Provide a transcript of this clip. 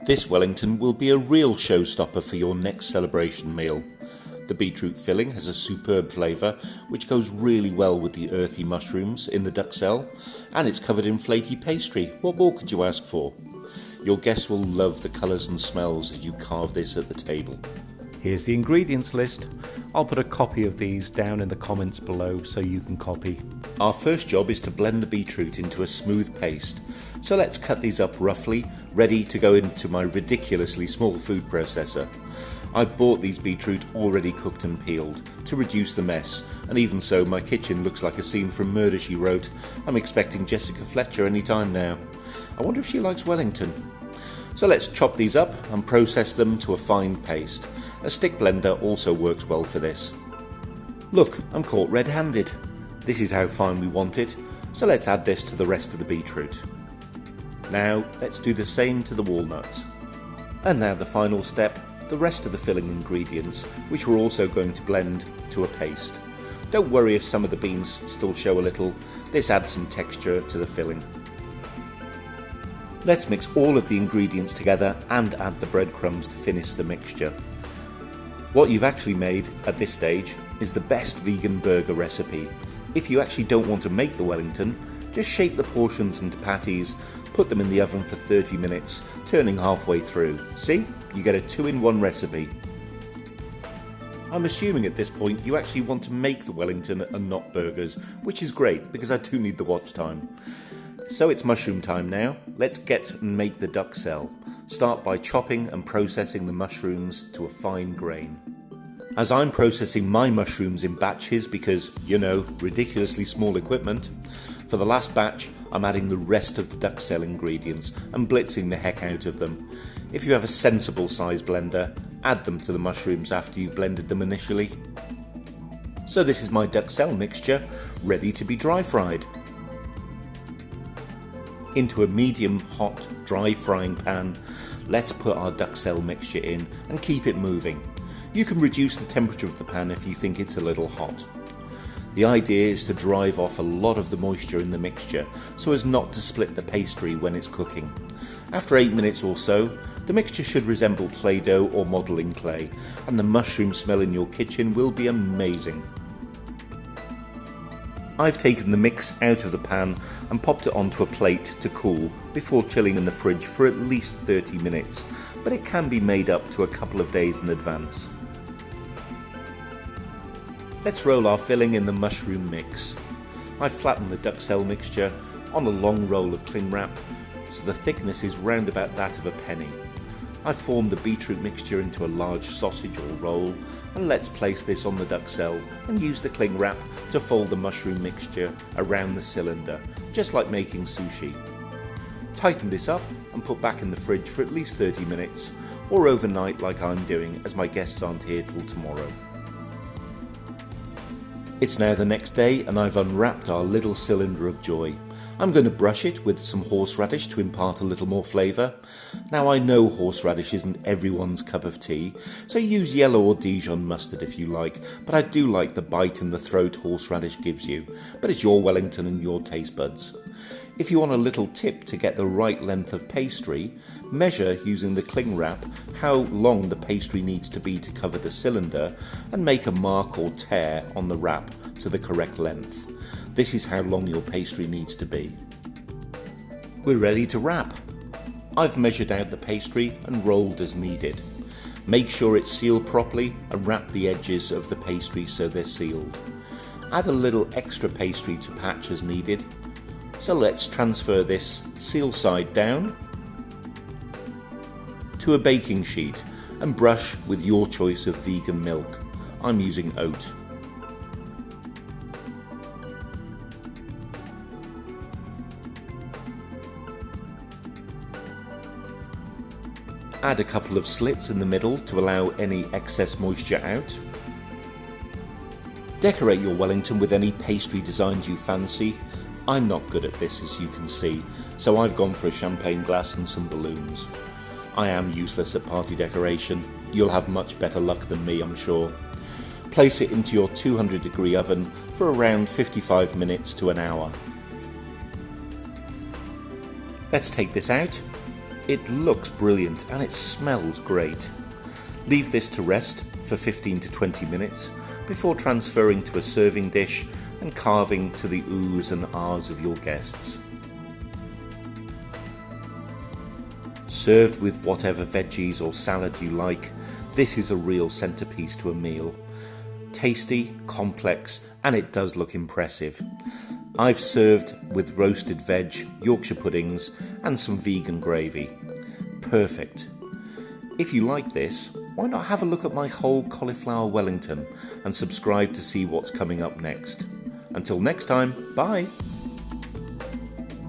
This Wellington will be a real showstopper for your next celebration meal. The beetroot filling has a superb flavour which goes really well with the earthy mushrooms in the duxelle, and it's covered in flaky pastry. What more could you ask for? Your guests will love the colours and smells as you carve this at the table. Here's the ingredients list. I'll put a copy of these down in the comments below so you can copy. Our first job is to blend the beetroot into a smooth paste, so let's cut these up roughly, ready to go into my ridiculously small food processor. I bought these beetroot already cooked and peeled to reduce the mess, and even so my kitchen looks like a scene from Murder, She Wrote. I'm expecting Jessica Fletcher any time now. I wonder if she likes Wellington. So let's chop these up and process them to a fine paste. A stick blender also works well for this. Look, I'm caught red-handed. This is how fine we want it, so let's add this to the rest of the beetroot. Now let's do the same to the walnuts. And now the final step, the rest of the filling ingredients, which we're also going to blend to a paste. Don't worry if some of the beans still show a little, this adds some texture to the filling. Let's mix all of the ingredients together and add the breadcrumbs to finish the mixture. What you've actually made at this stage is the best vegan burger recipe. If you actually don't want to make the Wellington, just shape the portions into patties, put them in the oven for 30 minutes, turning halfway through. See? You get a 2-in-1 recipe. I'm assuming at this point you actually want to make the Wellington and not burgers, which is great because I do need the watch time. So it's mushroom time now. Let's get and make the duxelle. Start by chopping and processing the mushrooms to a fine grain. As I'm processing my mushrooms in batches because, you know, ridiculously small equipment, for the last batch I'm adding the rest of the duxelle ingredients and blitzing the heck out of them. If you have a sensible size blender, add them to the mushrooms after you've blended them initially. So this is my duxelle mixture, ready to be dry fried. Into a medium hot dry frying pan, let's put our duxelle mixture in and keep it moving. You can reduce the temperature of the pan if you think it's a little hot. The idea is to drive off a lot of the moisture in the mixture so as not to split the pastry when it's cooking. After 8 minutes or so, the mixture should resemble Play-Doh or modelling clay, and the mushroom smell in your kitchen will be amazing. I've taken the mix out of the pan and popped it onto a plate to cool before chilling in the fridge for at least 30 minutes, but it can be made up to a couple of days in advance. Let's roll our filling in the mushroom mix. I've flattened the duxelle mixture on a long roll of cling wrap, so the thickness is round about that of a penny. I've formed the beetroot mixture into a large sausage or roll, and let's place this on the duxelle and use the cling wrap to fold the mushroom mixture around the cylinder, just like making sushi. Tighten this up and put back in the fridge for at least 30 minutes, or overnight like I'm doing as my guests aren't here till tomorrow. It's now the next day and I've unwrapped our little cylinder of joy. I'm going to brush it with some horseradish to impart a little more flavour. Now I know horseradish isn't everyone's cup of tea, so use yellow or Dijon mustard if you like, but I do like the bite in the throat horseradish gives you, but it's your Wellington and your taste buds. If you want a little tip to get the right length of pastry, measure using the cling wrap how long the pastry needs to be to cover the cylinder and make a mark or tear on the wrap to the correct length. This is how long your pastry needs to be. We're ready to wrap. I've measured out the pastry and rolled as needed. Make sure it's sealed properly and wrap the edges of the pastry so they're sealed. Add a little extra pastry to patch as needed. So let's transfer this seal side down to a baking sheet and brush with your choice of vegan milk. I'm using oat. Add a couple of slits in the middle to allow any excess moisture out. Decorate your Wellington with any pastry designs you fancy. I'm not good at this, as you can see, so I've gone for a champagne glass and some balloons. I am useless at party decoration. You'll have much better luck than me, I'm sure. Place it into your 200-degree oven for around 55 minutes to an hour. Let's take this out. It looks brilliant and it smells great. Leave this to rest for 15 to 20 minutes before transferring to a serving dish and carving to the oohs and ahs of your guests. Served with whatever veggies or salad you like, this is a real centerpiece to a meal. Tasty, complex, and it does look impressive. I've served with roasted veg, Yorkshire puddings, and some vegan gravy. Perfect. If you like this, why not have a look at my whole cauliflower Wellington and subscribe to see what's coming up next. Until next time, bye!